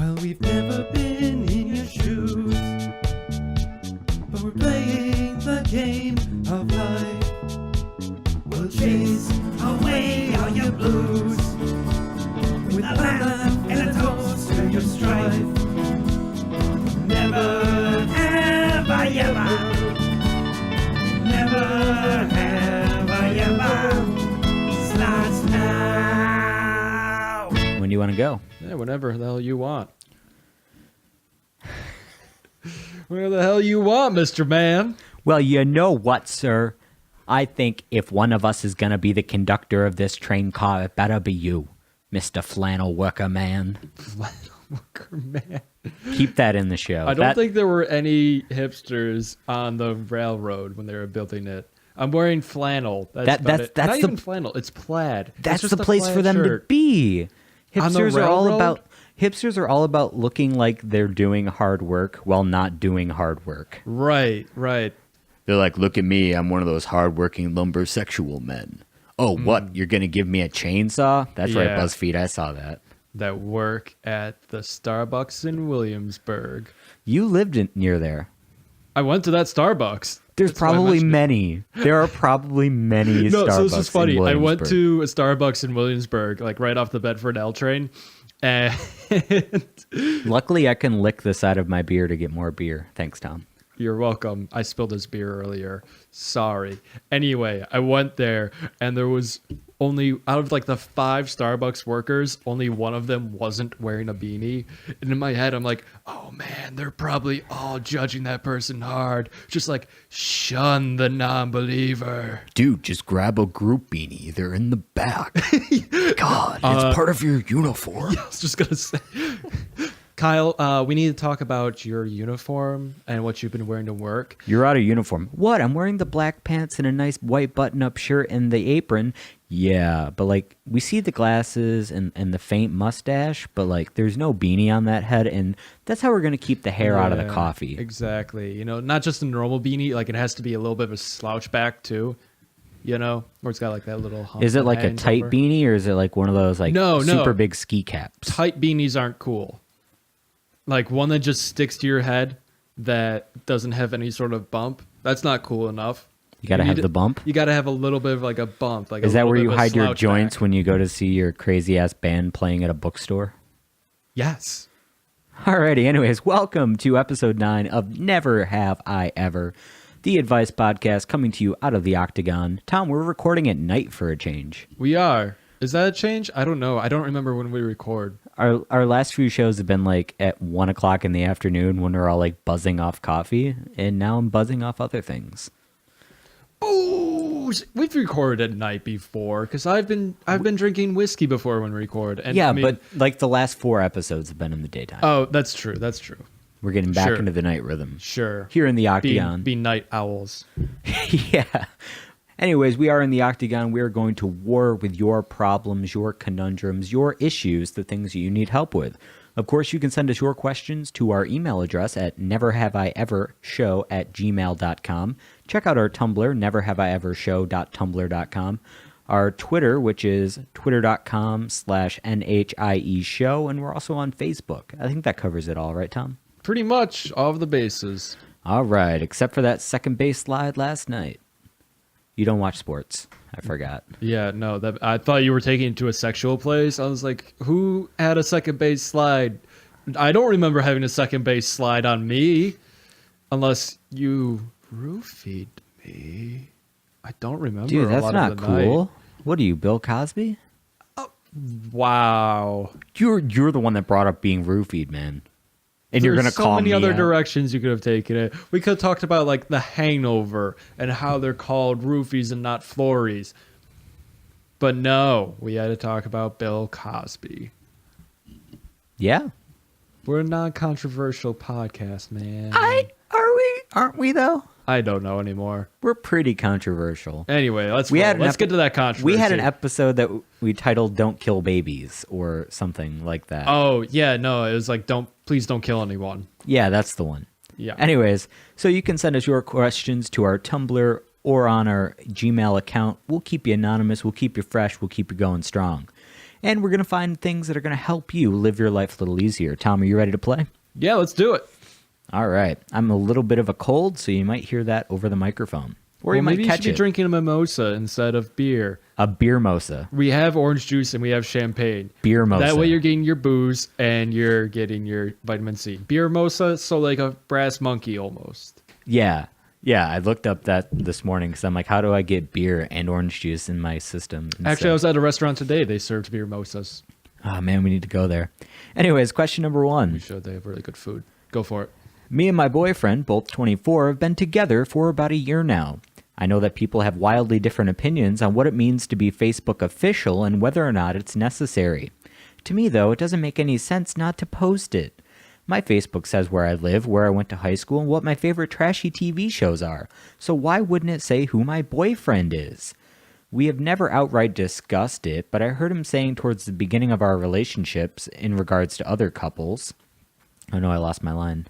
Well, we've never been in your shoes, but we're playing the game of life. We'll chase away all your blues with a laugh and a toast to your strife. Never have I ever, never have I ever, starts now. When do you want to go? Yeah, whenever the hell you want. Where the hell you want, Mr. Man? Well, you know what, sir? I think if one of us is going to be the conductor of this train car, it better be you, Mr. Flannel Worker Man. Flannel Worker Man. Keep that in the show. I don't think there were any hipsters on the railroad when they were building it. I'm wearing flannel. That's not even flannel. It's plaid. That's just the place for them to be. Hipsters are all about looking like they're doing hard work while not doing hard work. Right. They're like, look at me. I'm one of those hardworking lumber sexual men. Oh, what? You're going to give me a chainsaw? That's right, BuzzFeed. I saw that. That work at the Starbucks in Williamsburg. You lived near there. I went to that Starbucks. There are probably many Starbucks. No, so this is funny. I went to a Starbucks in Williamsburg, like right off the Bedford L train. And luckily, I can lick the side of my beer to get more beer. Thanks, Tom. You're welcome. I spilled this beer earlier. Sorry. Anyway, I went there and there was only, out of like the 5 Starbucks workers, only one of them wasn't wearing a beanie. And in my head, I'm like, oh man, they're probably all judging that person hard. Just like, shun the non-believer. Dude, just grab a group beanie. They're in the back. God, it's part of your uniform. Yeah, I was just going to say. Kyle, we need to talk about your uniform and what you've been wearing to work. You're out of uniform. What? I'm wearing the black pants and a nice white button-up shirt and the apron. Yeah, but like we see the glasses and the faint mustache, but like there's no beanie on that head, and that's how we're going to keep the hair out of the coffee. Exactly. You know, not just a normal beanie, like it has to be a little bit of a slouch back too. You know, where it's got like that little hump. Is it like a tight beanie or is it like one of those like super big ski caps? Tight beanies aren't cool. Like one that just sticks to your head that doesn't have any sort of bump. That's not cool enough. You got to have the bump? You got to have a little bit of like a bump. Like is that where you hide your joints back when you go to see your crazy-ass band playing at a bookstore? Yes. Alrighty, anyways, welcome to episode 9 of Never Have I Ever, the advice podcast coming to you out of the Octagon. Tom, we're recording at night for a change. We are. Is that a change? I don't know. I don't remember when we record. Our last few shows have been like at 1 o'clock in the afternoon when we're all like buzzing off coffee, and now I'm buzzing off other things. Oh, we've recorded at night before because I've been drinking whiskey before when we record. And yeah, but like the last 4 episodes have been in the daytime. Oh, that's true. We're getting back into the night rhythm. Sure. Here in the Octagon. Be night owls. Yeah. Anyways, we are in the Octagon. We are going to war with your problems, your conundrums, your issues, the things you need help with. Of course, you can send us your questions to our email address at neverhaveievershow@gmail.com. Check out our Tumblr, neverhaveievershow.tumblr.com. Our Twitter, which is twitter.com/NHIE show. And we're also on Facebook. I think that covers it all, right, Tom? Pretty much all of the bases. All right, except for that second base slide last night. You don't watch sports. I forgot. Yeah, no. I thought you were taking it to a sexual place. I was like, who had a second base slide? I don't remember having a second base slide on me. Unless you roofied me. I don't remember. Dude, that's a lot not of the cool. Night. What are you, Bill Cosby? Oh, wow. You're the one that brought up being roofied, man. And you're going to call me so many other out. directions you could have taken it. We could have talked about like the hangover and how they're called roofies and not flories. But no, we had to talk about Bill Cosby. Yeah. We're a non-controversial podcast, man. Aren't we though? I don't know anymore. We're pretty controversial. Anyway, let's get to that controversy. We had an episode that we titled "Don't Kill Babies" or something like that. Oh yeah, no, it was like please don't kill anyone. Yeah, that's the one. Yeah. Anyways, so you can send us your questions to our Tumblr or on our Gmail account. We'll keep you anonymous. We'll keep you fresh. We'll keep you going strong. And we're going to find things that are going to help you live your life a little easier. Tom, are you ready to play? Yeah, let's do it. All right. I'm a little bit of a cold, so you might hear that over the microphone. Or you might maybe catch you should be it. drinking a mimosa instead of beer. A beer mosa. We have orange juice and we have champagne. Beer mosa. That way you're getting your booze and you're getting your vitamin C. Beer mosa, so like a brass monkey almost. Yeah. Yeah, I looked up that this morning because I'm like, how do I get beer and orange juice in my system? Actually, I was at a restaurant today. They served beer mosas. Oh, man, we need to go there. Anyways, question number 1. We should. They have really good food. Go for it. Me and my boyfriend, both 24, have been together for about a year now. I know that people have wildly different opinions on what it means to be Facebook official and whether or not it's necessary. To me, though, it doesn't make any sense not to post it. My Facebook says where I live, where I went to high school, and what my favorite trashy TV shows are. So why wouldn't it say who my boyfriend is? We have never outright discussed it, but I heard him saying towards the beginning of our relationships in regards to other couples. Oh no, I lost my line.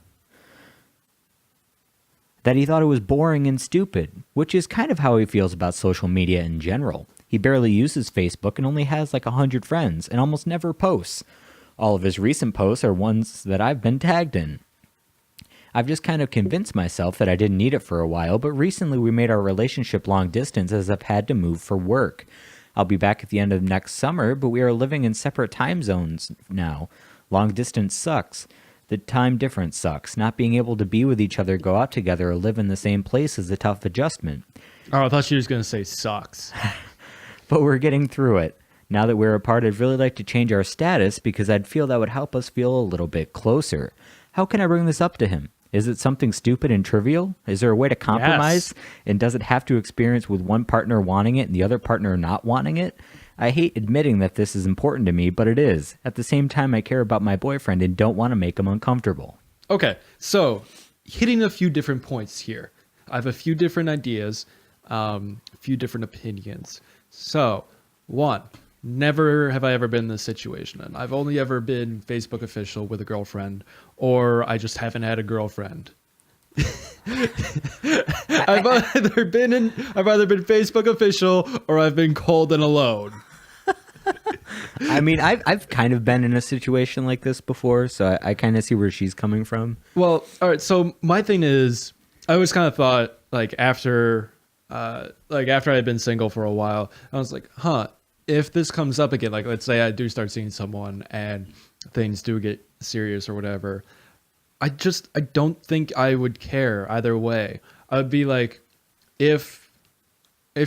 That he thought it was boring and stupid, which is kind of how he feels about social media in general. He barely uses Facebook and only has like 100 friends and almost never posts. All of his recent posts are ones that I've been tagged in. I've just kind of convinced myself that I didn't need it for a while, but recently we made our relationship long distance as I've had to move for work. I'll be back at the end of next summer, but we are living in separate time zones now. Long distance sucks. The time difference sucks. Not being able to be with each other, go out together, or live in the same place is a tough adjustment. Oh, I thought she was going to say sucks. But we're getting through it. Now that we're apart, I'd really like to change our status because I'd feel that would help us feel a little bit closer. How can I bring this up to him? Is it something stupid and trivial? Is there a way to compromise? Yes. And does it have to experience with one partner wanting it and the other partner not wanting it? I hate admitting that this is important to me, but it is. At the same time, I care about my boyfriend and don't want to make him uncomfortable. Okay, so hitting a few different points here. I have a few different ideas, a few different opinions. So, 1, never have I ever been in this situation. And I've only ever been Facebook official with a girlfriend, or I just haven't had a girlfriend. I've either been Facebook official or I've been cold and alone. I mean, I've kind of been in a situation like this before, so I kind of see where she's coming from. Well, all right. So my thing is, I always kind of thought after I had been single for a while, I was like, if this comes up again, like let's say I do start seeing someone and things do get serious or whatever, I don't think I would care either way. I would be like, if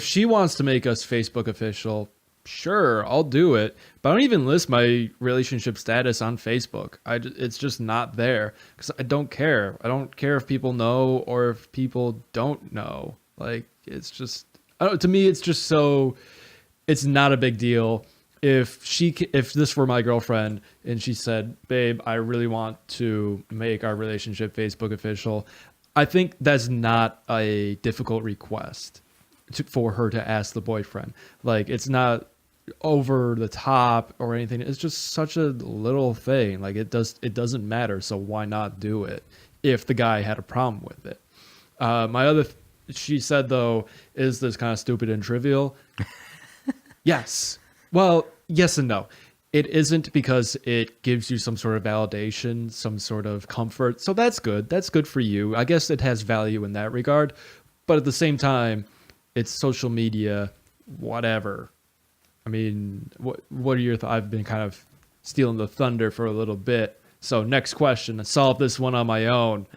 she wants to make us Facebook official, sure, I'll do it. But I don't even list my relationship status on Facebook. It's just not there because I don't care. I don't care if people know or if people don't know. Like, it's just, I don't know, to me, it's just so, it's not a big deal. If this were my girlfriend and she said, babe, I really want to make our relationship Facebook official, I think that's not a difficult request for her to ask the boyfriend. Like, it's not over the top or anything. It's just such a little thing. Like, it doesn't matter. So why not do it if the guy had a problem with it? She said, though, is this kind of stupid and trivial? Yes. Well, yes and no. It isn't because it gives you some sort of validation, some sort of comfort. So that's good. That's good for you. I guess it has value in that regard. But at the same time, it's social media, whatever. I mean, what are your thoughts? I've been kind of stealing the thunder for a little bit. So next question, I solved this one on my own.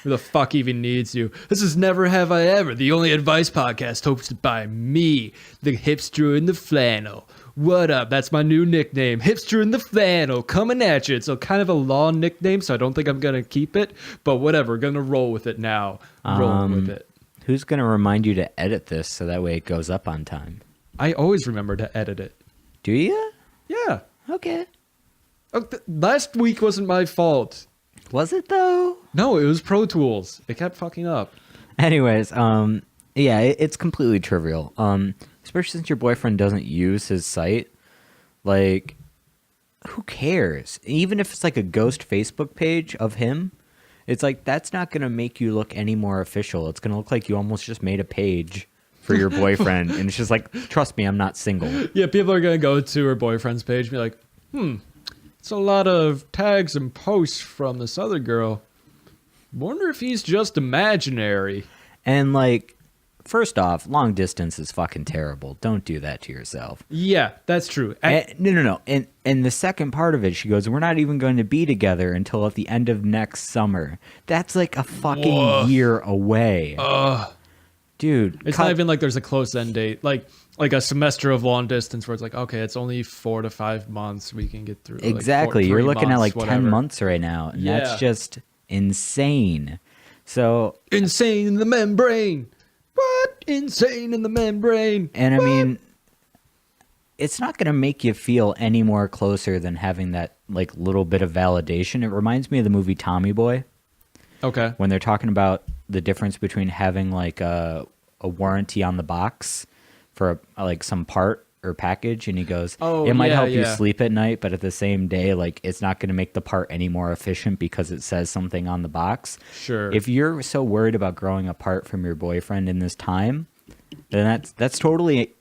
Who the fuck even needs you? This is Never Have I Ever, the only advice podcast hosted by me, the hipster in the flannel. What up? That's my new nickname, hipster in the flannel, coming at you. It's a kind of a long nickname, so I don't think I'm going to keep it. But whatever, going to roll with it now. Rolling with it. Who's going to remind you to edit this so that way it goes up on time? I always remember to edit it. Do you? Yeah. Okay. Last week wasn't my fault. Was it though? No, it was Pro Tools. It kept fucking up. Anyways, yeah, it's completely trivial. Especially since your boyfriend doesn't use his site. Like, who cares? Even if it's like a ghost Facebook page of him, it's like that's not gonna make you look any more official. It's gonna look like you almost just made a page for your boyfriend, and it's just like, trust me, I'm not single. Yeah, people are gonna go to her boyfriend's page and be like, it's a lot of tags and posts from this other girl. Wonder if he's just imaginary. And like, first off, long distance is fucking terrible. Don't do that to yourself. Yeah, that's true. No. And the second part of it, she goes, we're not even going to be together until at the end of next summer. That's like a fucking year away. Dude. It's not even like there's a close end date. Like a semester of long distance where it's like, okay, it's only 4 to 5 months we can get through. Exactly. Like You're looking at months, like 10 months right now. And that's just insane. So insane in the membrane. What? Insane in the membrane. And I mean, it's not going to make you feel any more closer than having that like little bit of validation. It reminds me of the movie Tommy Boy. Okay. When they're talking about the difference between having like a warranty on the box for like some part or package, and he goes, it might help you sleep at night, but at the same day, like it's not going to make the part any more efficient because it says something on the box. Sure. If you're so worried about growing apart from your boyfriend in this time, then that's totally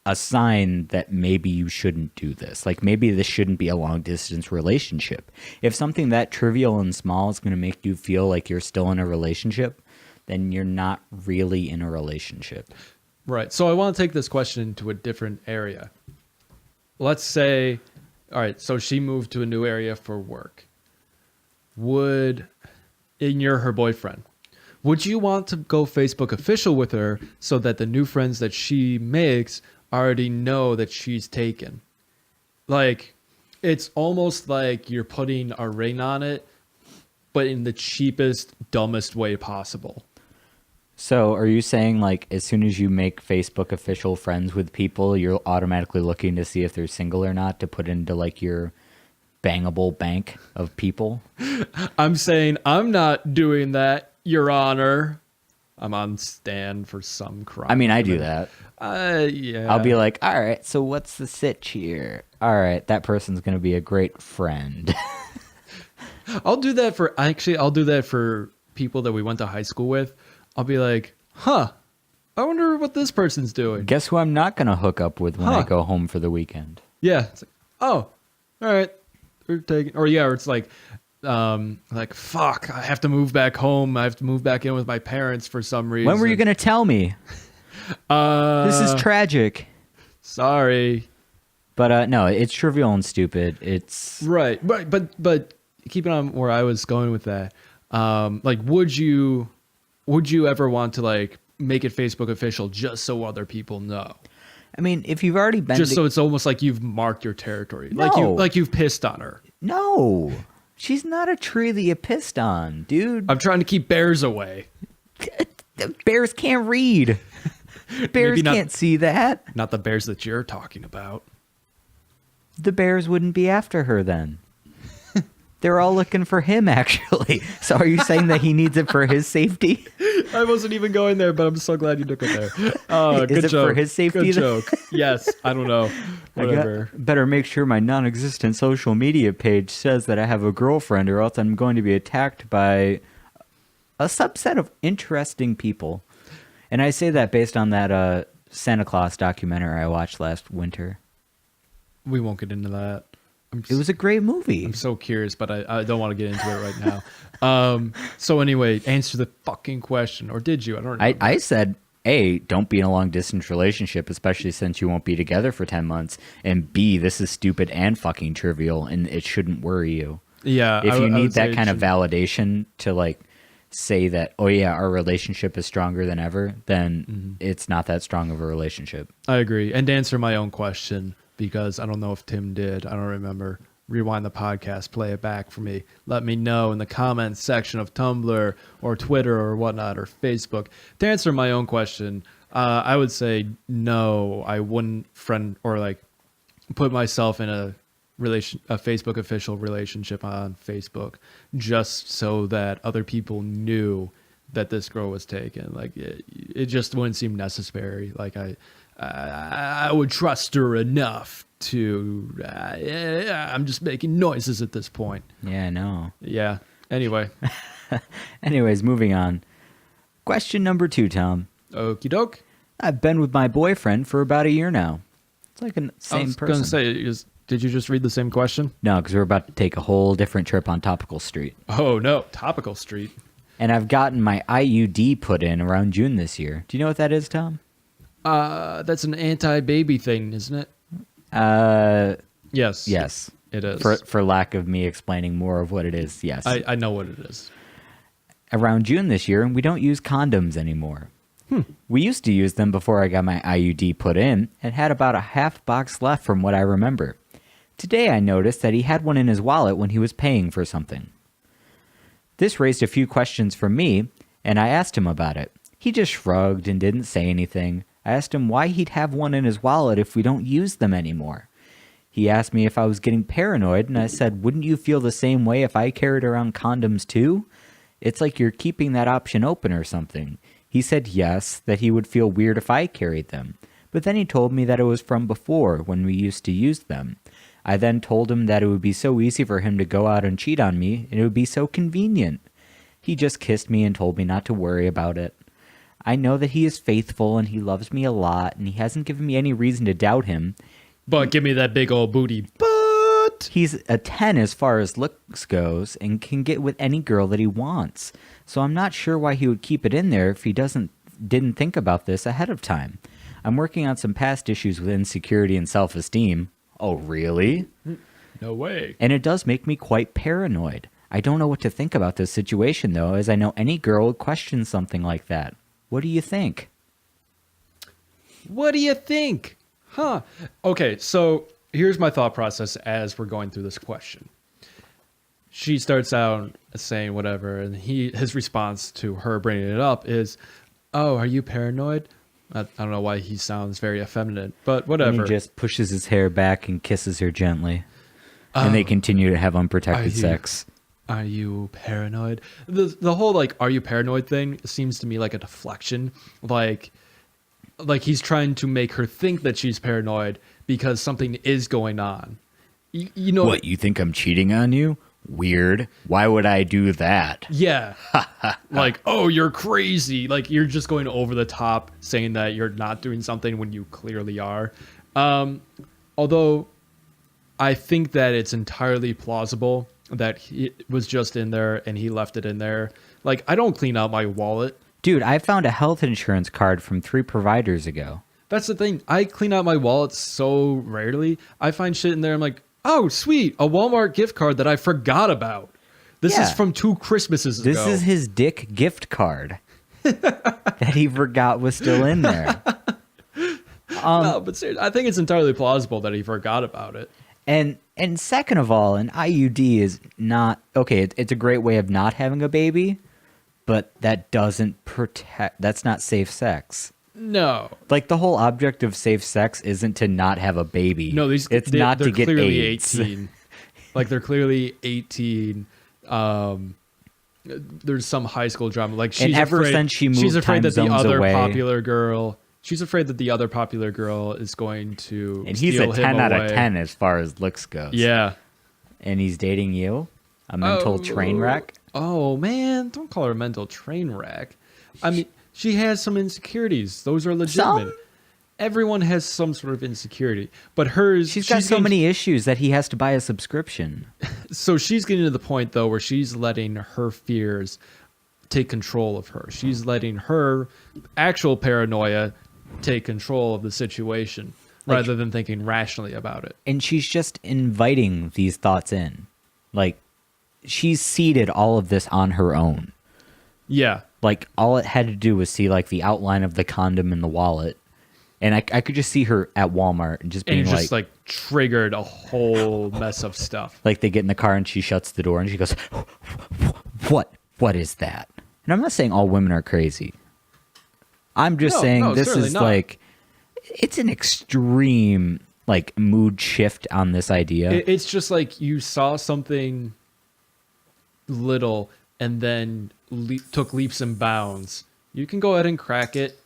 a sign that maybe you shouldn't do this. Like maybe this shouldn't be a long distance relationship. If something that trivial and small is going to make you feel like you're still in a relationship, then you're not really in a relationship. Right. So I want to take this question into a different area. Let's say, all right, so she moved to a new area for work. And you're her boyfriend. Would you want to go Facebook official with her so that the new friends that she makes already know that she's taken? Like, it's almost like you're putting a ring on it, but in the cheapest, dumbest way possible. So are you saying like as soon as you make Facebook official friends with people, you're automatically looking to see if they're single or not to put into like your bangable bank of people? I'm saying I'm not doing that, Your Honor. I'm on stand for some crime. I mean, I do that. Yeah. I'll be like, all right, so what's the sitch here? All right, that person's going to be a great friend. I'll do that for people that we went to high school with. I'll be like, I wonder what this person's doing. Guess who I'm not going to hook up with when I go home for the weekend? Yeah. It's like, all right. They're taking, or it's like fuck, I have to move back home. I have to move back in with my parents for some reason. When were you going to tell me? This is tragic. Sorry. But no, it's trivial and stupid. It's right. But keeping on where I was going with that, like, would you ever want to like make it Facebook official just so other people know? I mean, if you've already been so it's almost like you've marked your territory. No. Like you've pissed on her. No. She's not a tree that you pissed on, dude. I'm trying to keep bears away. Bears can't read. Bears can't see that. Not the bears that you're talking about. The bears wouldn't be after her then. They're all looking for him, actually. So are you saying that he needs it for his safety? I wasn't even going there, but I'm so glad you took it there. Oh, good Is it joke. for his safety? Good joke. Yes. I don't know. Whatever. Better make sure my non-existent social media page says that I have a girlfriend, or else I'm going to be attacked by a subset of interesting people. And I say that based on that Santa Claus documentary I watched last winter. We won't get into that. It was a great movie. I'm so curious, but I don't want to get into it right now. So anyway, answer the fucking question. Or did you? I don't know. I said, A, don't be in a long distance relationship, especially since you won't be together for 10 months. And B, this is stupid and fucking trivial, and it shouldn't worry you. Yeah. If you need that kind of validation to like say that, oh yeah, our relationship is stronger than ever, then it's not that strong of a relationship. I agree. And to answer my own question, because I don't know if Tim did. I don't remember. Rewind the podcast, play it back for me. Let me know in the comments section of Tumblr or Twitter or whatnot or Facebook. To answer my own question, I would say no. I wouldn't friend or like put myself in a Facebook official relationship on Facebook just so that other people knew that this girl was taken. Like it just wouldn't seem necessary. Like I would trust her enough to I'm just making noises at this point. Yeah, I know. Yeah. Anyway. Anyways, moving on. Question number 2, Tom. Okie doke. I've been with my boyfriend for about a year now. It's like the I same was person. gonna say, did you just read the same question? No, because we're about to take a whole different trip on Topical Street. Oh no, Topical Street. And I've gotten my IUD put in around June this year. Do you know what that is, Tom? That's an anti-baby thing, isn't it? Yes. Yes. It is. For lack of me explaining more of what it is, yes. I know what it is. Around June this year, we don't use condoms anymore. We used to use them before I got my IUD put in and had about a half box left from what I remember. Today I noticed that he had one in his wallet when he was paying for something. This raised a few questions for me, and I asked him about it. He just shrugged and didn't say anything. I asked him why he'd have one in his wallet if we don't use them anymore. He asked me if I was getting paranoid, and I said, wouldn't you feel the same way if I carried around condoms too? It's like you're keeping that option open or something. He said yes, that he would feel weird if I carried them. But then he told me that it was from before, when we used to use them. I then told him that it would be so easy for him to go out and cheat on me, and it would be so convenient. He just kissed me and told me not to worry about it. I know that he is faithful and he loves me a lot, and he hasn't given me any reason to doubt him. But give me that big old booty. But He's a 10 as far as looks goes and can get with any girl that he wants. So I'm not sure why he would keep it in there if he didn't think about this ahead of time. I'm working on some past issues with insecurity and self-esteem. Oh, really? no way. And it does make me quite paranoid. I don't know what to think about this situation, though, as I know any girl would question something like that. What do you think? What do you think? Huh. Okay, so here's my thought process as we're going through this question. She starts out saying whatever, and his response to her bringing it up is, oh, are you paranoid? I don't know why he sounds very effeminate, but whatever. And he just pushes his hair back and kisses her gently. And they continue to have unprotected sex. Are you paranoid? The whole, like, are you paranoid thing seems to me like a deflection. Like he's trying to make her think that she's paranoid because something is going on. You know What, you think I'm cheating on you? Weird. Why would I do that? Yeah. Like, oh, you're crazy. Like, you're just going over the top saying that you're not doing something when you clearly are. Although I think that it's entirely plausible that he was just in there and he left it in there. Like, I don't clean out my wallet. Dude, I found a health insurance card from 3 providers ago. That's the thing. I clean out my wallet so rarely. I find shit in there. I'm like, oh, sweet. A Walmart gift card that I forgot about. This is from 2 Christmases ago. This is his dick gift card that he forgot was still in there. No, but seriously, I think it's entirely plausible that he forgot about it. And second of all, an IUD is not... Okay, it's a great way of not having a baby, but that doesn't protect... That's not safe sex. No. Like, the whole object of safe sex isn't to not have a baby. No, it's not to get clearly AIDS. 18. Like, they're clearly 18. There's some high school drama. Like, she's And ever afraid, since she moved she's afraid time that the zones other away- popular girl... She's afraid that the other popular girl is going to And he's steal a him 10 out away. of 10 as far as looks goes. Yeah. And he's dating you? A mental train wreck? Oh, man. Don't call her a mental train wreck. I mean, she has some insecurities. Those are legitimate. Some? Everyone has some sort of insecurity. But hers... She's got so many issues that he has to buy a subscription. So she's getting to the point, though, where she's letting her fears take control of her. She's letting her actual paranoia take control of the situation rather than thinking rationally about it. And she's just inviting these thoughts in. Like, she's seeded all of this on her own. Yeah. Like, all it had to do was see, like, the outline of the condom in the wallet. And I could just see her at Walmart and just being And it just, like, triggered a whole mess of stuff. Like, they get in the car and she shuts the door and she goes, what is that? And I'm not saying all women are crazy. I'm just saying this is not. like, it's an extreme, like, mood shift on this idea. It's just like you saw something little and then took leaps and bounds. You can go ahead and crack it.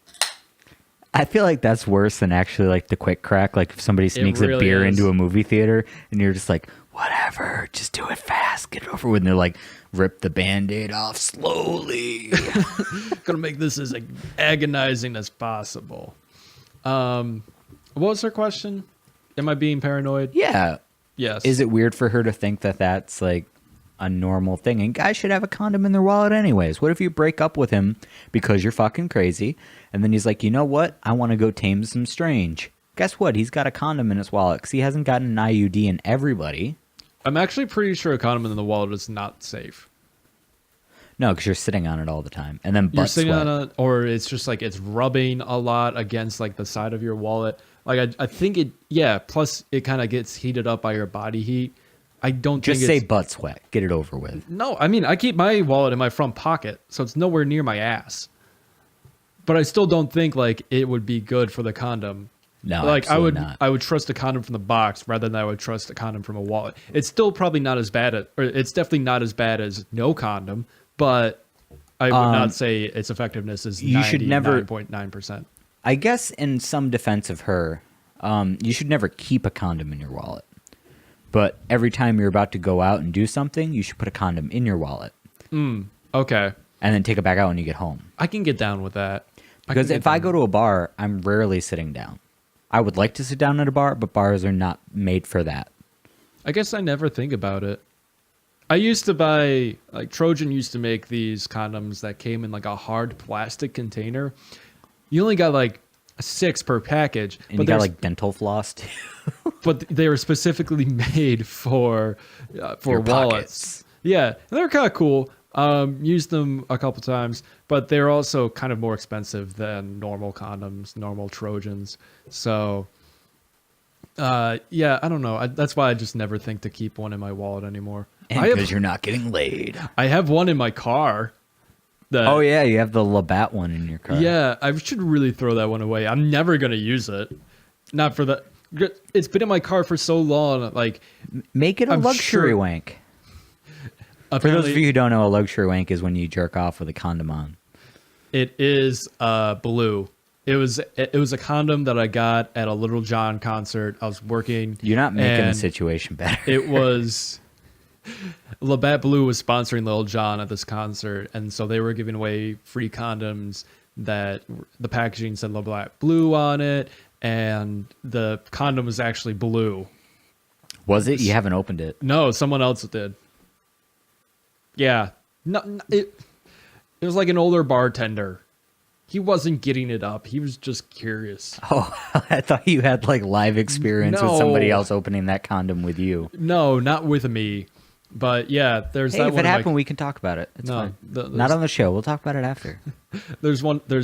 I feel like that's worse than actually, like, the quick crack. Like, if somebody sneaks a really beer is. into a movie theater and you're just like, whatever, just do it fast, get it over with. And they're like, rip the Band-Aid off slowly. Gonna make this as agonizing as possible. What was her question? Am I being paranoid? Yeah. Yes. Is it weird for her to think that that's like a normal thing? And guys should have a condom in their wallet anyways. What if you break up with him because you're fucking crazy, and then he's like, you know what? I want to go tame some strange. Guess what? He's got a condom in his wallet because he hasn't gotten an IUD in everybody. I'm actually pretty sure a condom in the wallet is not safe. No, because you're sitting on it all the time, and then You're butt sitting sweat. on it, or it's just like it's rubbing a lot against like the side of your wallet. Like I think it, yeah. Plus, it kind of gets heated up by your body heat. I don't Just think say it's, butt sweat. Get it over with. no. I mean, I keep my wallet in my front pocket, so it's nowhere near my ass. But I still don't think like it would be good for the condom. No, Like absolutely not. I would trust a condom from the box rather than I would trust a condom from a wallet. It's still probably not as bad or it's definitely not as bad as no condom, but I would not say its effectiveness is you should never- 99.9%. I guess in some defense of her, you should never keep a condom in your wallet. But every time you're about to go out and do something, you should put a condom in your wallet Okay. and then take it back out when you get home. I can get down with that. Because if I go to a bar, I'm rarely sitting down. I would like to sit down at a bar, but bars are not made for that. I guess I never think about it. I used to buy, like Trojan used to make these condoms that came in like a hard plastic container. You only got like 6 per package, And you got like dental floss too. but they were specifically made for Your wallets. pockets. Yeah, and they're kind of cool. Used them a couple times, but they're also kind of more expensive than normal condoms, normal Trojans. So, yeah, I don't know. That's why I just never think to keep one in my wallet anymore. And because you're not getting laid. I have one in my car. That, Oh yeah, you have the Labatt one in your car. yeah, I should really throw that one away. I'm never gonna use it. Not for the. It's been in my car for so long. Like, Make it a I'm luxury sure- wank. For those of you who don't know, a luxury wank is when you jerk off with a condom on. it is blue. It was a condom that I got at a Little John concert. I was working. You're not making the and situation better. It was Labatt Blue was sponsoring Lil Jon at this concert, and so they were giving away free condoms that the packaging said Labatt Blue on it, and the condom was actually blue. Was it? You haven't opened it. No, someone else did. Yeah, no, it was like an older bartender. He wasn't getting it up. He was just curious. Oh, I thought you had like live experience with somebody No. else opening that condom with you. No, not with me. But yeah, there's Hey, that if one. it in my- happened, we can talk about it. It's No, fine. there's- Not on the show. We'll talk about it after. There's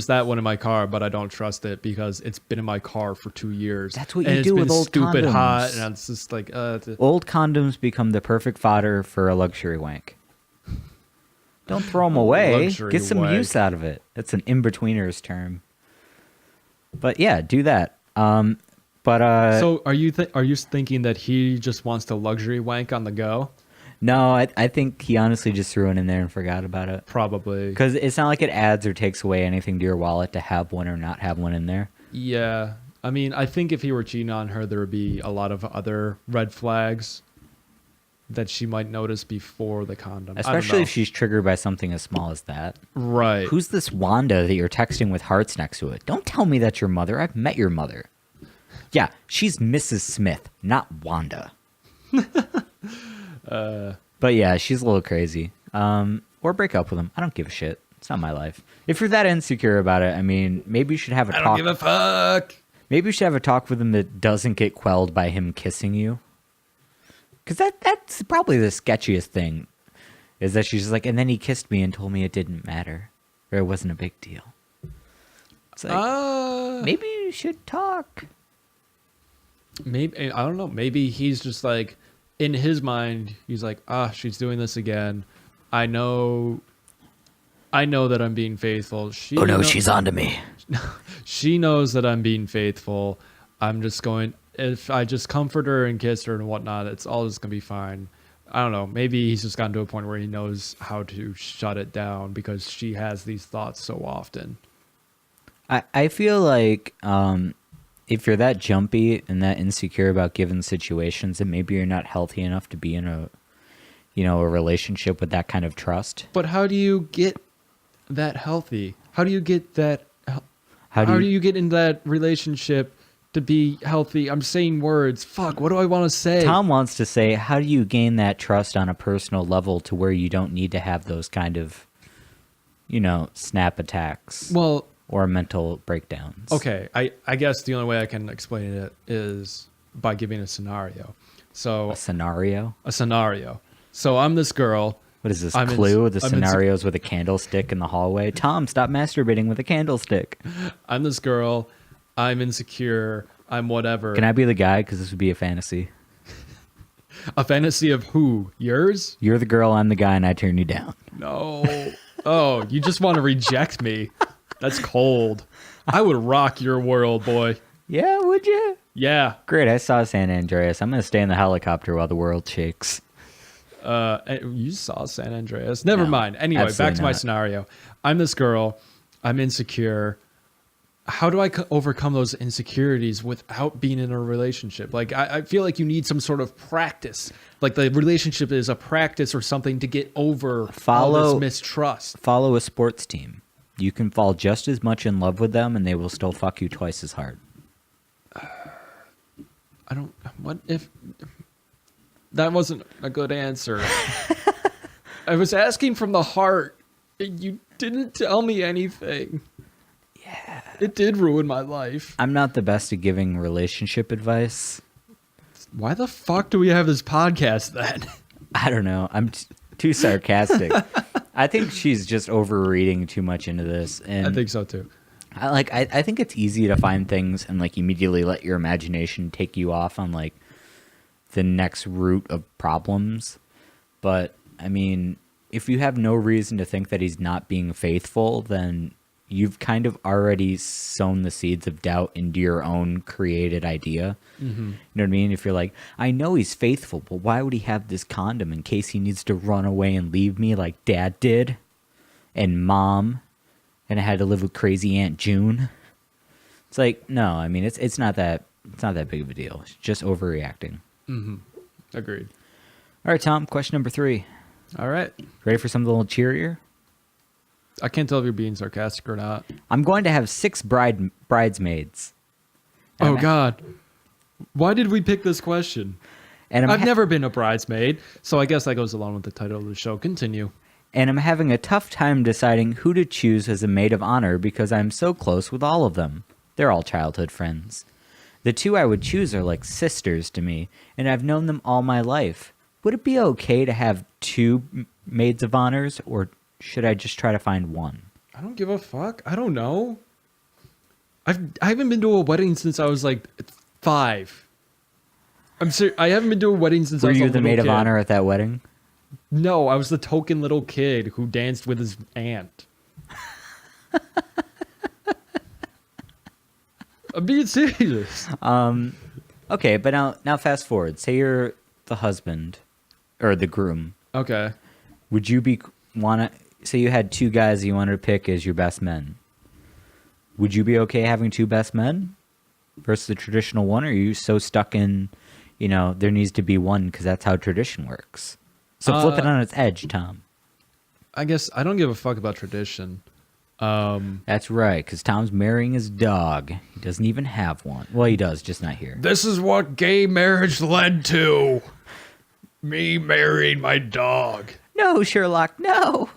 that one in my car, but I don't trust it because it's been in my car for 2 years. That's what and you it's do been with old stupid condoms. hot, and it's just like Old condoms become the perfect fodder for a luxury wank. Don't throw them away. Luxury Get some wank. use out of it. It's an in-betweeners term. But yeah, do that. so are you thinking that he just wants to luxury wank on the go? No, I think he honestly just threw it in there and forgot about it. Probably. Because it's not like it adds or takes away anything to your wallet to have one or not have one in there. Yeah. I mean, I think if he were cheating on her, there would be a lot of other red flags that she might notice before the condom. I don't Especially know. if she's triggered by something as small as that. Right. Who's this Wanda that you're texting with hearts next to it? Don't tell me that's your mother. I've met your mother. Yeah, she's Mrs. Smith, not Wanda. But yeah, she's a little crazy. Or break up with him. I don't give a shit. It's not my life. If you're that insecure about it, I mean, maybe you should have a I talk. don't give a fuck. Maybe you should have a talk with him that doesn't get quelled by him kissing you. Because that's probably the sketchiest thing. Is that she's just like, and then he kissed me and told me it didn't matter. Or it wasn't a big deal. It's like, maybe you should talk. Maybe I don't know. Maybe he's just like in his mind. He's like, she's doing this again. I know that I'm being faithful. She's onto me. She knows that I'm being faithful. I'm just going. If I just comfort her and kiss her and whatnot, it's all just gonna be fine. I don't know. Maybe he's just gotten to a point where he knows how to shut it down because she has these thoughts so often. I feel like if you're that jumpy and that insecure about given situations, then maybe you're not healthy enough to be in a relationship with that kind of trust. But how do you get that healthy? How do you get that? How do you get in that relationship to be healthy? I'm saying words. Fuck, what do I want to say? Tom wants to say, how do you gain that trust on a personal level to where you don't need to have those kind of, snap attacks or mental breakdowns? Okay, I guess the only way I can explain it is by giving a scenario. So A scenario? A scenario. So I'm this girl. What is this, Clue? The scenarios with a candlestick in the hallway? Tom, stop masturbating with a candlestick. I'm this girl. I'm insecure. I'm whatever. Can I be the guy? Because this would be a fantasy. A fantasy of who? Yours? You're the girl, I'm the guy, and I turn you down. No. Oh, you just want to reject me. That's cold. I would rock your world, boy. Yeah, would you? Yeah. Great, I saw San Andreas. I'm going to stay in the helicopter while the world shakes. You saw San Andreas. Never mind. Anyway, back to my scenario. I'm this girl. I'm insecure. How do I overcome those insecurities without being in a relationship? Like, I feel like you need some sort of practice. Like the relationship is a practice or something to get over all this mistrust. Follow a sports team. You can fall just as much in love with them and they will still fuck you twice as hard. What if... That wasn't a good answer. I was asking from the heart. You didn't tell me anything. Yeah. It did ruin my life. I'm not the best at giving relationship advice. Why the fuck do we have this podcast then? I don't know. I'm too sarcastic. I think she's just overreading too much into this. And I think so too. I think it's easy to find things and like immediately let your imagination take you off on like the next route of problems. But I mean, if you have no reason to think that he's not being faithful, then you've kind of already sown the seeds of doubt into your own created idea. Mm-hmm. You know what I mean? If you're like, I know he's faithful, but why would he have this condom in case he needs to run away and leave me like Dad did and Mom, and I had to live with crazy Aunt June? It's like, no, I mean, it's not that big of a deal. It's just overreacting. Mm-hmm. Agreed. All right, Tom, question number 3. All right. Ready for something a little cheerier? I can't tell if you're being sarcastic or not. I'm going to have 6 bridesmaids. Oh, God. Why did we pick this question? And I've never been a bridesmaid, so I guess that goes along with the title of the show. Continue. And I'm having a tough time deciding who to choose as a maid of honor because I'm so close with all of them. They're all childhood friends. The 2 I would choose are like sisters to me, and I've known them all my life. Would it be okay to have 2 maids of honors, or should I just try to find 1? I don't give a fuck. I don't know. I haven't been to a wedding since I was like 5. I'm serious. I haven't been to a wedding since I was a little kid. Were you the maid of honor at that wedding? No, I was the token little kid who danced with his aunt. I'm being serious. Okay, but now fast forward. Say you're the husband or the groom. Okay. Would you say you had 2 guys you wanted to pick as your best men? Would you be okay having 2 best men versus the traditional one? Or are you so stuck in, there needs to be one because that's how tradition works? So flip it on its edge, Tom. I guess I don't give a fuck about tradition. That's right, because Tom's marrying his dog. He doesn't even have one. Well, he does, just not here. This is what gay marriage led to. Me marrying my dog. No, Sherlock, no.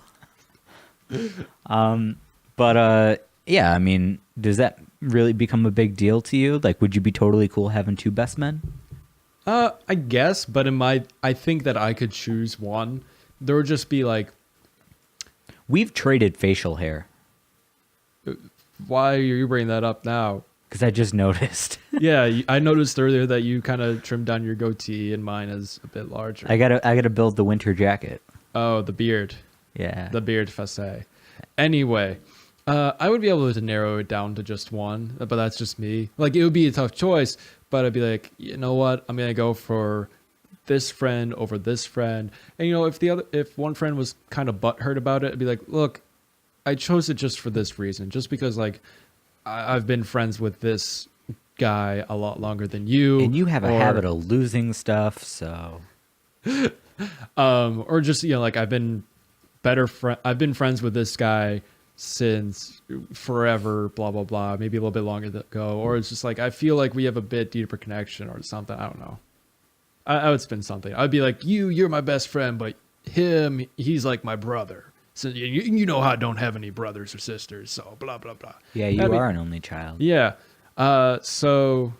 Yeah, I mean, does that really become a big deal to you? Like, would you be totally cool having 2 best men? I guess, but I think that I could choose one. There would just be like... We've traded facial hair. Why are you bringing that up now? Because I just noticed. Yeah, I noticed earlier that you kind of trimmed down your goatee, and mine is a bit larger. I gotta build the winter jacket. Oh, the beard. Yeah. The beard facet. Anyway, I would be able to narrow it down to just one, but that's just me. Like, it would be a tough choice, but I'd be like, you know what? I'm gonna go for this friend over this friend. And if one friend was kind of butthurt about it, I'd be like, look, I chose it just for this reason, just because like I've been friends with this guy a lot longer than you, and you have a habit of losing stuff, so or just like I've been friends with this guy since forever, blah, blah, blah, maybe a little bit longer ago. Or it's just like, I feel like we have a bit deeper connection or something. I don't know. I would spin something. I'd be like, you're my best friend, but he's like my brother. So you know how I don't have any brothers or sisters, so blah, blah, blah. Yeah, you are an only child. Yeah. So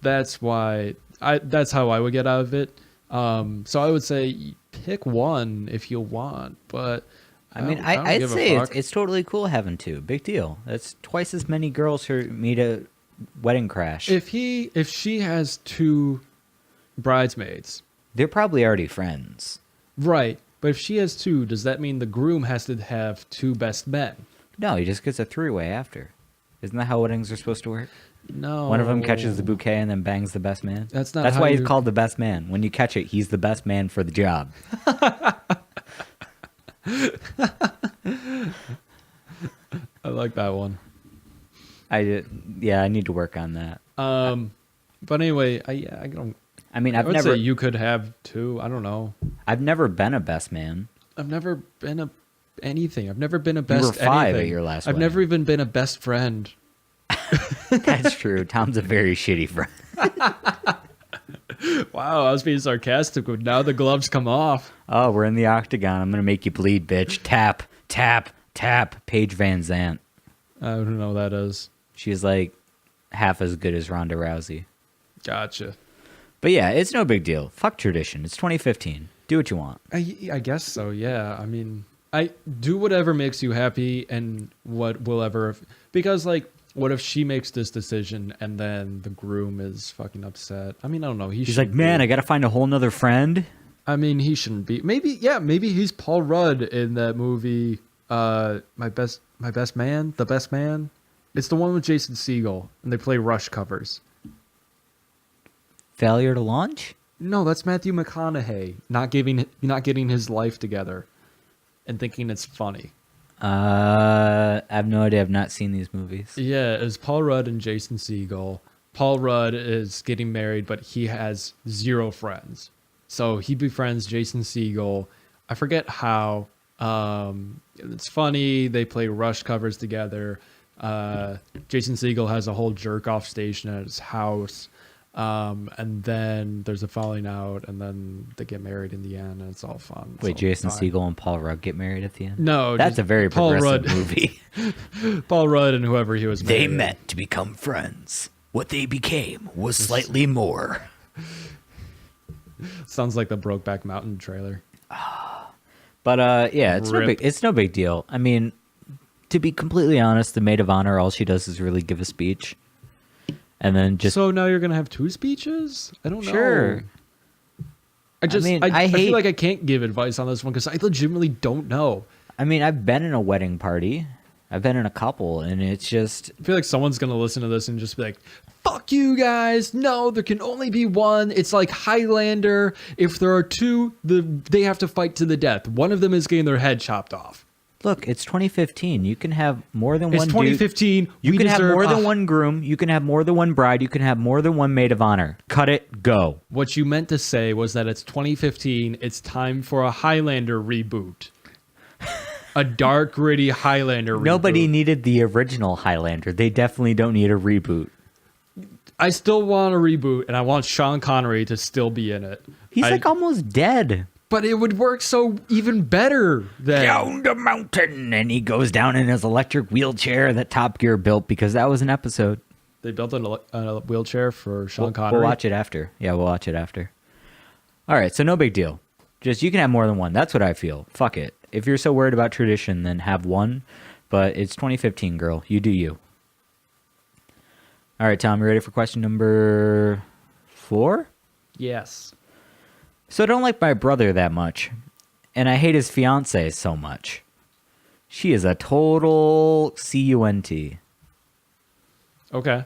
that's why that's how I would get out of it. So I would say pick one if you want, but I mean, don't I'd give a say fuck. it's totally cool having two. Big deal. That's twice as many girls for me to wedding crash. If she has two bridesmaids, They're probably already friends. right? But if she has two, does that mean the groom has to have two best men? No, he just gets a three-way after. Isn't that how weddings are supposed to work? No. One of them catches the bouquet and then bangs the best man. That's not That's how why he's you- called the best man. When you catch it, he's the best man for the job. I like that one. I need to work on that. But anyway, I don't. I mean, I I've would never say you could have two. I don't know. I've never been a best man. I've never been anything. I've never been a You best. were 5 anything. at your last I've wedding. never even been a best friend. That's true. Tom's a very shitty friend. Wow, I was being sarcastic, but now the gloves come off. Oh, we're in the octagon. I'm gonna make you bleed, bitch. Tap, tap, tap. Paige Van Zant. I don't know who that is. She's like half as good as Ronda Rousey. Gotcha. But yeah, it's no big deal. Fuck tradition. It's 2015. Do what you want. I guess so. Yeah. I mean, I do whatever makes you happy, and what will ever, because like, what if she makes this decision and then the groom is fucking upset? I mean, I don't know. He's like, man, I gotta find a whole nother friend. I mean, he shouldn't be. Maybe he's Paul Rudd in that movie. My best man, the best man. It's the one with Jason Segel, and they play Rush covers. Failure to launch? No, that's Matthew McConaughey not getting his life together, and thinking it's funny. I have no idea. I've not seen these movies. Yeah, it's Paul Rudd and Jason Segel. Paul Rudd is getting married, but he has 0 friends. So he befriends Jason Segel. I forget how. It's funny. They play Rush covers together. Jason Segel has a whole jerk-off station at his house. And then there's a falling out, and then they get married in the end, and it's all fun. Wait, It's all Jason fine. Segel and Paul Rudd get married at the end? No, That's just a very Paul progressive Rudd. movie. Paul Rudd and whoever he was They married. met to become friends. What they became was slightly more. Sounds like the Brokeback Mountain trailer. But yeah, it's Rip. no big deal. I mean, to be completely honest, the maid of honor, all she does is really give a speech, and then just So now you're gonna have 2 speeches? I don't know. Sure. I mean, I hate- feel like I can't give advice on this one because I legitimately don't know. I mean, I've been in a wedding party. I've been in a couple, and it's just I feel like someone's gonna listen to this and just be like, "Fuck you guys! No, there can only be one. It's like Highlander. If there are 2, they have to fight to the death. One of them is getting their head chopped off." look. It's 2015. You can have more than It's one. 2015. You we can have deserve more a- than one groom. You can have more than one bride. You can have more than one maid of honor. Cut it. Go. What you meant to say was that it's 2015. It's time for a Highlander reboot. A dark, gritty Highlander reboot. Nobody needed the original Highlander. They definitely don't need a reboot. I still want a reboot, and I want Sean Connery to still be in it. He's like almost dead. But it would work so even better than... Down the mountain, and he goes down in his electric wheelchair that Top Gear built because that was an episode. They built a wheelchair for Sean Connery. We'll watch it after. Yeah, we'll watch it after. All right, so no big deal. Just you can have more than one. That's what I feel. Fuck it. If you're so worried about tradition, then have one. But it's 2015, girl. You do you. All right, Tom, you ready for question number 4? Yes. So I don't like my brother that much, and I hate his fiance so much. She is a total cunt. Okay.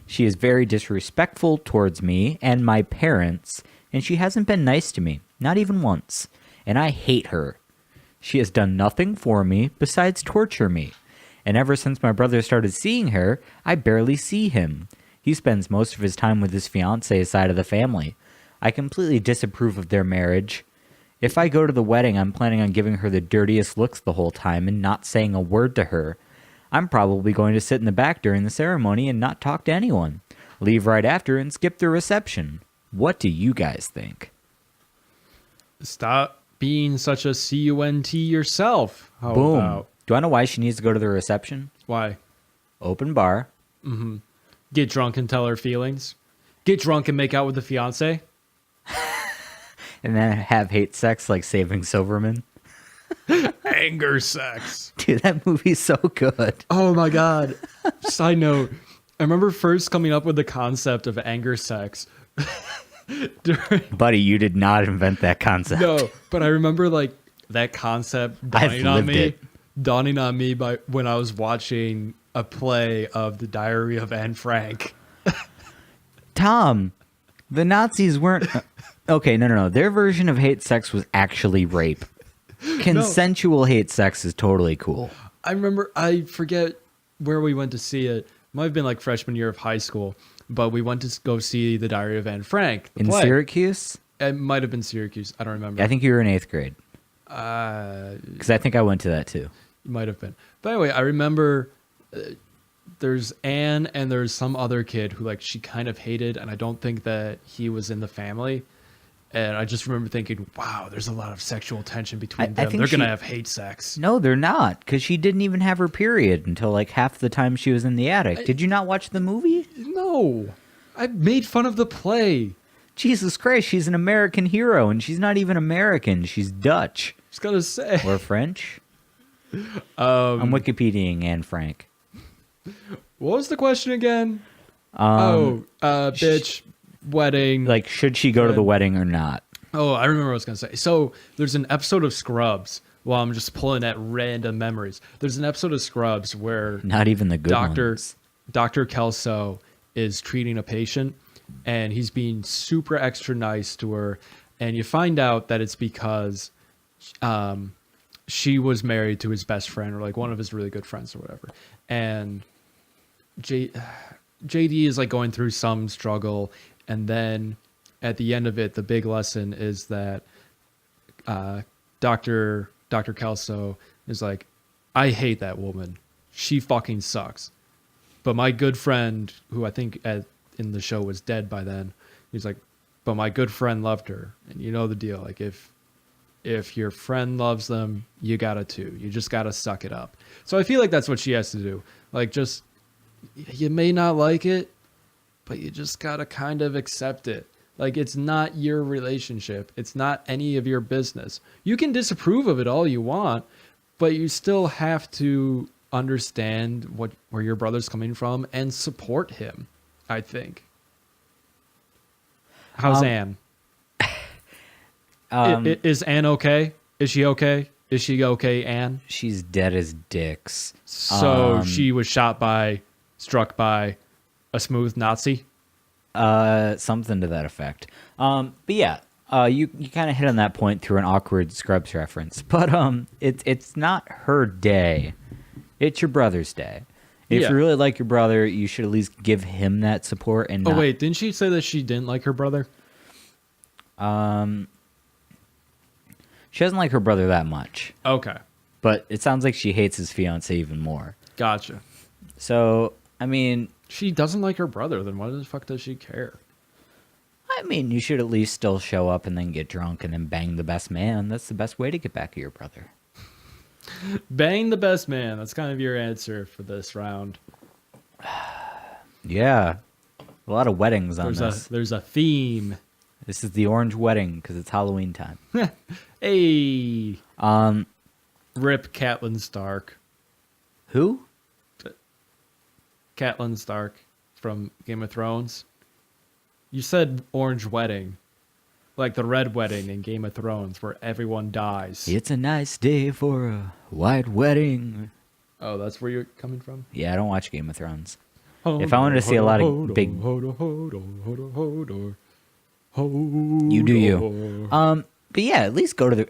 She is very disrespectful towards me and my parents, and she hasn't been nice to me, not even once, and I hate her. She has done nothing for me besides torture me, and ever since my brother started seeing her, I barely see him. He spends most of his time with his fiance's side of the family. I completely disapprove of their marriage, If I go to the wedding, I'm planning on giving her the dirtiest looks the whole time and not saying a word to her. I'm probably going to sit in the back during the ceremony and not talk to anyone. Leave right after and skip the reception. What do you guys think? Stop being such a cunt yourself. How Boom. about? Do I know why she needs to go to the reception? Why? Open bar. Get drunk and tell her feelings. Get drunk and make out with the fiance. And then have hate sex like Saving Silverman. Anger sex. Dude, that movie's so good. Oh my god. Side note, I remember first coming up with the concept of anger sex. Buddy, you did not invent that concept. No, but I remember like that concept I've lived dawning on me by when I was watching a play of The Diary of Anne Frank. Tom, the Nazis weren't... Okay, no. Their version of hate sex was actually rape. Consensual hate sex is totally cool. I remember, I forget where we went to see it. Might have been like freshman year of high school, but we went to go see The Diary of Anne Frank. In play. Syracuse? It might have been Syracuse. I don't remember. I think you were in 8th grade. You Because I think I went to that too. might have been. But anyway, I remember there's Anne and there's some other kid who like she kind of hated, and I don't think that he was in the family. And I just remember thinking, wow, there's a lot of sexual tension between I them. think They're going to she- have hate sex. No, they're not. Because she didn't even have her period until like half the time she was in the attic. Did you not watch the movie? No. I made fun of the play. Jesus Christ, she's an American hero, and she's not even American. She's Dutch. Just got to say. Or French. I'm Wikipediaing Anne Frank. What was the question again? Bitch, wedding. Like, should she go to the wedding or not? Oh, I remember what I was going to say. So there's an episode of Scrubs. Well, I'm just pulling at random memories. There's an episode of Scrubs where Not even the good ones. Dr. Kelso is treating a patient, and he's being super extra nice to her. And you find out that it's because she was married to his best friend, or like one of his really good friends or whatever. And JD is like going through some struggle. And then at the end of it, the big lesson is that Dr. Kelso is like, I hate that woman. She fucking sucks. But my good friend, who I think in the show was dead by then, he's like, but my good friend loved her. And you know the deal. Like if your friend loves them, you gotta too. You just gotta suck it up. So I feel like that's what she has to do. Like, just, you may not like it, but you just gotta kind of accept it. Like, it's not your relationship. It's not any of your business. You can disapprove of it all you want, but you still have to understand where your brother's coming from and support him, I think. How's Anne? Is Anne okay? Is she okay? Is she okay, Anne? She's dead as dicks. So she was struck by a smooth Nazi? Something to that effect. But yeah, you kind of hit on that point through an awkward Scrubs reference. But it's not her day. It's your brother's day. If Yeah. you really like your brother, you should at least give him that support. And Oh, not, wait, didn't she say that she didn't like her brother? she doesn't like her brother that much. Okay, But it sounds like she hates his fiance even more. gotcha. So, I mean, She doesn't like her brother, then why the fuck does she care? you should at least still show up and then get drunk and then bang the best man. That's the best way to get back at your brother. Bang the best man. That's kind of your answer for this round. Yeah. A lot of weddings on this. There's a theme. This is the orange wedding because it's Halloween time. Hey. Um, Rip Catelyn Stark. who? Catelyn Stark from Game of Thrones. You said orange wedding. Like the red wedding in Game of Thrones where everyone dies. It's a nice day for a white wedding. Oh, that's where you're coming from? Yeah, I don't watch Game of Thrones. If I wanted to see a lot of big, you do you. But yeah, at least go to the.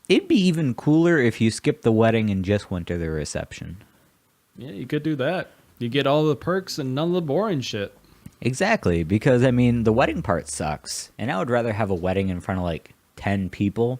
It'd be even cooler if you skipped the wedding and just went to the reception. Yeah, you could do that. You get all the perks and none of the boring shit. Exactly, because the wedding part sucks, and I would rather have a wedding in front of like 10 people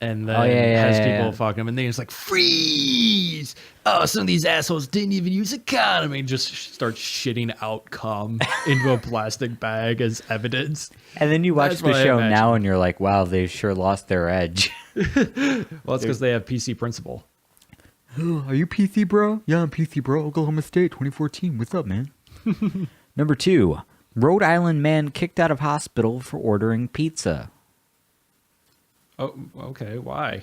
and then Oh, yeah, has yeah, people yeah. fucking him, and then it's like, freeze! Oh, some of these assholes didn't even use a condom, and just starts shitting out cum into a plastic bag as evidence. And then you watch That's the what I show imagine. now and you're like, wow, they sure lost their edge. Well, it's because they have PC principle. Are you PC, bro? Yeah, I'm PC, bro. Oklahoma State, 2014. What's up, man? Number 2. Rhode Island man kicked out of hospital for ordering pizza. Oh, okay. Why?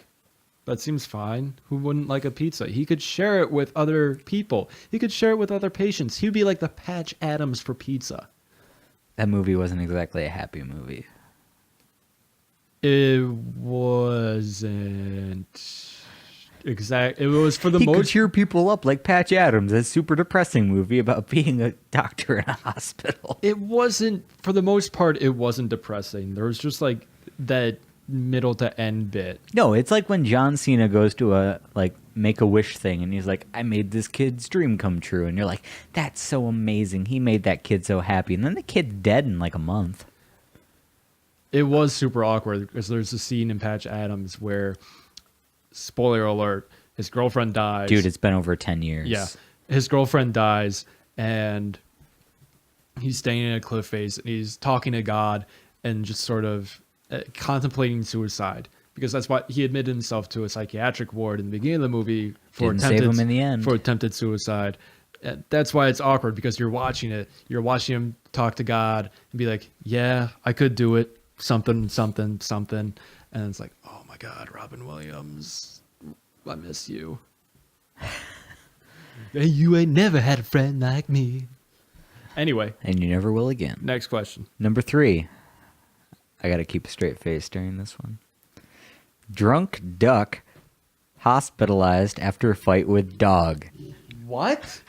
That seems fine. Who wouldn't like a pizza? He could share it with other people. He could share it with other patients. He would be like the Patch Adams for pizza. That movie wasn't exactly a happy movie. It wasn't exact. It was for the He could most. cheer people up like Patch Adams, a super depressing movie about being a doctor in a hospital. It wasn't, for the most part. It wasn't depressing. There was just like that middle to end bit. No, it's like when John Cena goes to a Make-A-Wish thing and he's like, I made this kid's dream come true. And you're like, that's so amazing. He made that kid so happy. And then the kid's dead in like a month. It was super awkward because there's a scene in Patch Adams where, spoiler alert, his girlfriend dies. Dude, it's been over 10 years. Yeah, his girlfriend dies, and he's standing in a cliff face, and he's talking to God, and just sort of contemplating suicide, because that's why he admitted himself to a psychiatric ward in the beginning of the movie for Didn't save him in the end. for attempted suicide. That's why it's awkward, because you're watching him talk to God and be like, yeah, I could do it, something, something, something, and it's like, oh my God, Robin Williams, I miss you. You ain't never had a friend like me. Anyway, And you never will again. next question. Number 3. I got to keep a straight face during this one. Drunk duck hospitalized after a fight with dog. What?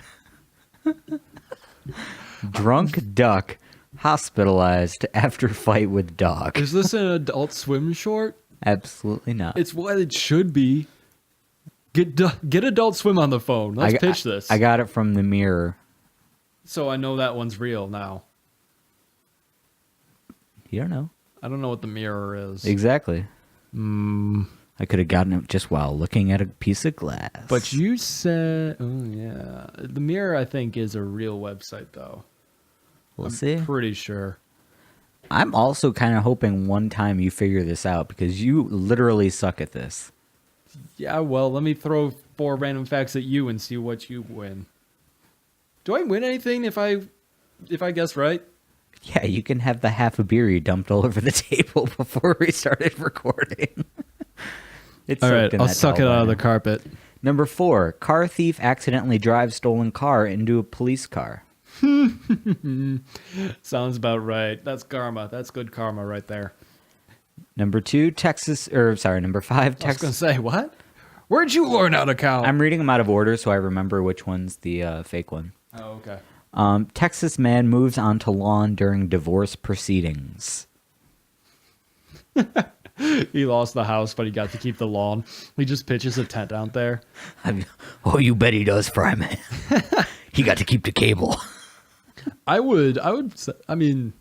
Drunk duck hospitalized after fight with dog. Is this an Adult Swim short? Absolutely not. It's what it should be. Get Adult Swim on the phone. Let's pitch this. I got it from the Mirror. So I know that one's real now. You don't know. I don't know what the Mirror is. Exactly. I could have gotten it just while looking at a piece of glass. But you said, oh yeah, the Mirror I think is a real website though. We'll see. Pretty sure. I'm also kind of hoping one time you figure this out because you literally suck at this. Yeah, well, let me throw 4 random facts at you and see what you win. Do I win anything if I guess right? Yeah, you can have the half a beer you dumped all over the table before we started recording. It's All soaked right, in I'll that suck it towel out by of the now. carpet. Number 4, car thief accidentally drives stolen car into a police car. Sounds about right. That's karma. That's good karma right there. Number 5, I was going to Texas. say, what? Where'd you learn how to count? I'm reading them out of order so I remember which one's the fake one. Oh, okay. Texas man moves onto lawn during divorce proceedings. He lost the house, but he got to keep the lawn. He just pitches a tent out there. Oh, you bet he does, Fryman. He got to keep the cable. I mean,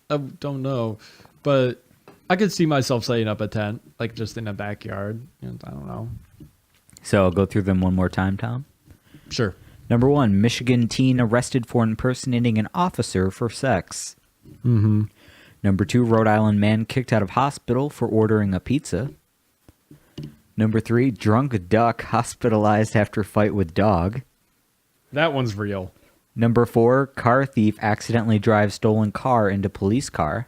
I don't know, but I could see myself setting up a tent, like just in a backyard. I don't know. So I'll go through them one more time, Tom. Sure. Number 1, Michigan teen arrested for impersonating an officer for sex. Mm-hmm. Number 2, Rhode Island man kicked out of hospital for ordering a pizza. Number 3, drunk duck hospitalized after fight with dog. That one's real. Number 4, car thief accidentally drives stolen car into police car.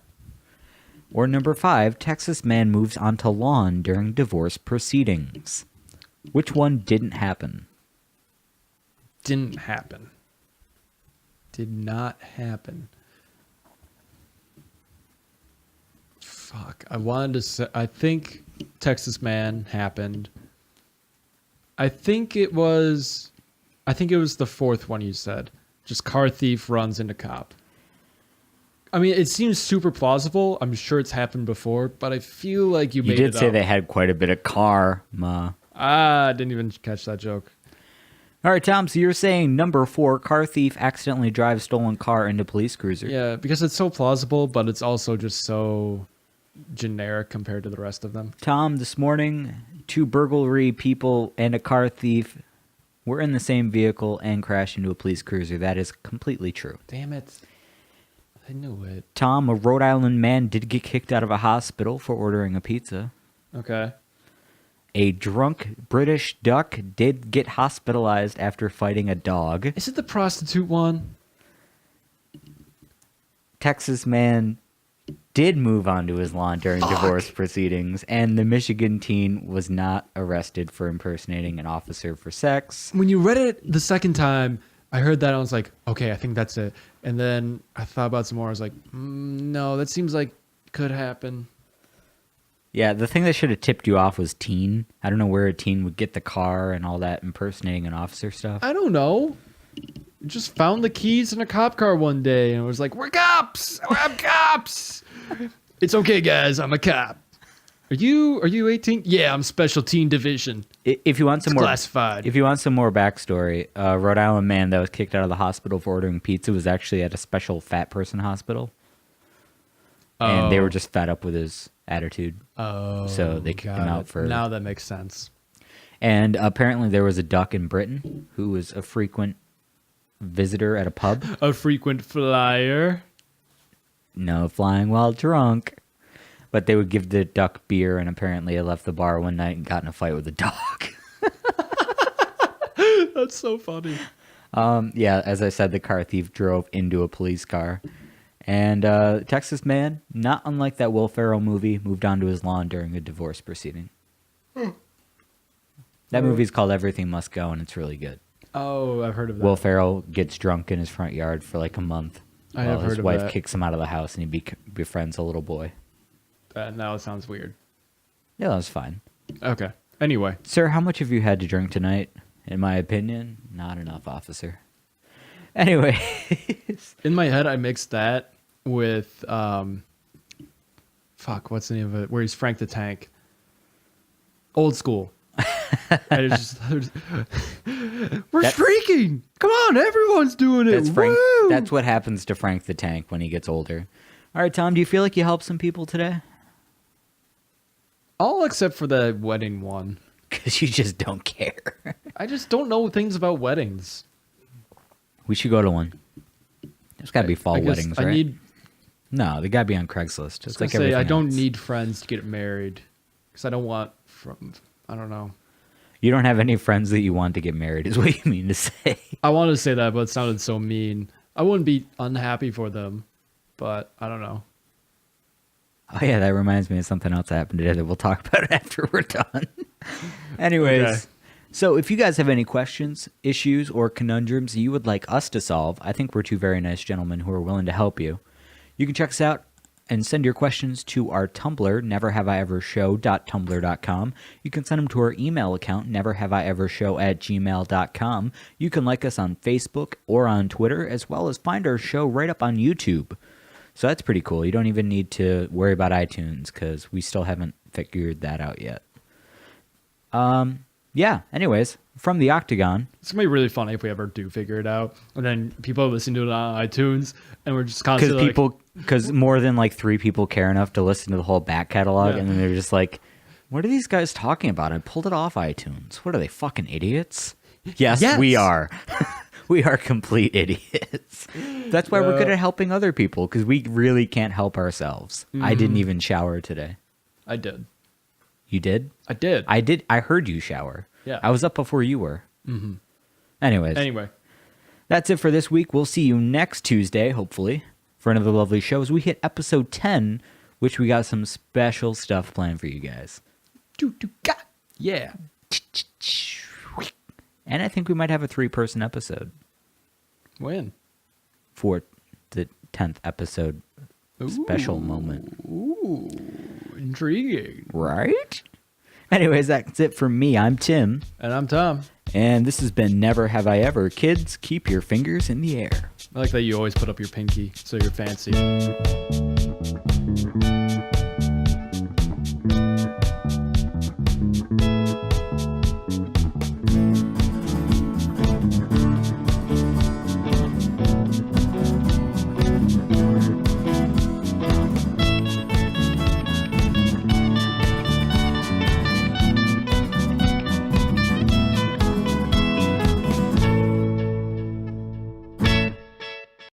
Or number 5, Texas man moves onto lawn during divorce proceedings. Which one didn't happen? Didn't happen. Did not happen. Fuck. I wanted to say, I think Texas Man happened. I think it was the 4th one you said. Just car thief runs into cop. I mean, it seems super plausible. I'm sure it's happened before, but I feel like you made it up. You did say they had quite a bit of karma. I didn't even catch that joke. All right, Tom, so you're saying number 4, car thief accidentally drives stolen car into police cruiser. Yeah, because it's so plausible, but it's also just so generic compared to the rest of them. Tom, this morning, 2 burglary people and a car thief were in the same vehicle and crashed into a police cruiser. That is completely true. Damn it. I knew it. Tom, a Rhode Island man did get kicked out of a hospital for ordering a pizza. Okay. A drunk British duck did get hospitalized after fighting a dog. Is it the prostitute one? Texas man did move onto his lawn during divorce proceedings, and the Michigan teen was not arrested for impersonating an officer for sex. When you read it the second time, I heard that and I was like, okay, I think that's it. And then I thought about some more. I was like, no, that seems like could happen. Yeah, the thing that should have tipped you off was teen. I don't know where a teen would get the car and all that impersonating an officer stuff. I don't know. Just found the keys in a cop car one day and was like, we're cops. I'm cops. It's okay, guys. I'm a cop. Are you 18? Yeah, I'm special teen division. If you want some It's more classified. If you want some more backstory, a Rhode Island man that was kicked out of the hospital for ordering pizza was actually at a special fat person hospital. And they were just fed up with his attitude. Oh, So they kicked him out for... Now that makes sense. And apparently there was a duck in Britain who was a frequent visitor at a pub. A frequent flyer. No flying while drunk. But they would give the duck beer, and apparently it left the bar one night and got in a fight with a dog. That's so funny. Yeah, as I said, the car thief drove into a police car. And Texas man, not unlike that Will Ferrell movie, moved onto his lawn during a divorce proceeding. That movie's called Everything Must Go, and it's really good. Oh, I've heard of that. Will Ferrell gets drunk in his front yard for like a month. I have heard his of wife that. kicks him out of the house, and he befriends a little boy. Now it sounds weird. Yeah, that was fine. Okay. Anyway. Sir, how much have you had to drink tonight? In my opinion, not enough, officer. Anyway. In my head, I mixed that with, what's the name of it? Where he's Frank the Tank. Old school. And it's just, we're streaking. Come on, everyone's doing it. That's Frank. Woo! That's what happens to Frank the Tank when he gets older. All right, Tom, do you feel like you helped some people today? All except for the wedding one. Because you just don't care. I just don't know things about weddings. We should go to one. There's got to be fall I guess weddings, right? No, they got to be on Craigslist. Just like everything I don't else. need friends to get married. Because I don't want I don't know. You don't have any friends that you want to get married, is what you mean to say. I wanted to say that, but it sounded so mean. I wouldn't be unhappy for them, but I don't know. Oh, yeah, that reminds me of something else that happened today that we'll talk about after we're done. Anyways, Okay. So if you guys have any questions, issues, or conundrums you would like us to solve, I think we're 2 very nice gentlemen who are willing to help you. You can check us out and send your questions to our Tumblr, neverhaveievershow.tumblr.com. You can send them to our email account, neverhaveievershow@gmail.com. You can like us on Facebook or on Twitter, as well as find our show right up on YouTube. So that's pretty cool. You don't even need to worry about iTunes because we still haven't figured that out yet. Yeah, anyways, from the Octagon. It's going to be really funny if we ever do figure it out. And then people listen to it on iTunes, and we're just constantly Because more than like 3 people care enough to listen to the whole back catalog, Yeah. and then they're just like, what are these guys talking about? I pulled it off iTunes. What are they, fucking idiots? Yes, Yes. we are. We are complete idiots. That's why we're Yeah. good at helping other people, because we really can't help ourselves. I didn't even shower today. I did. You did? I did. I heard you shower. Yeah. I was up before you were. Anyways. Anyway. That's it for this week. We'll see you next Tuesday, hopefully, for another lovely show as we hit episode 10, which we got some special stuff planned for you guys. Yeah. And I think we might have a 3-person episode When? for the 10th episode special moment. Ooh. Intriguing. Right? Anyways, that's it for me. I'm Tim. And I'm Tom. And this has been Never Have I Ever. Kids, keep your fingers in the air. I like that you always put up your pinky, so you're fancy.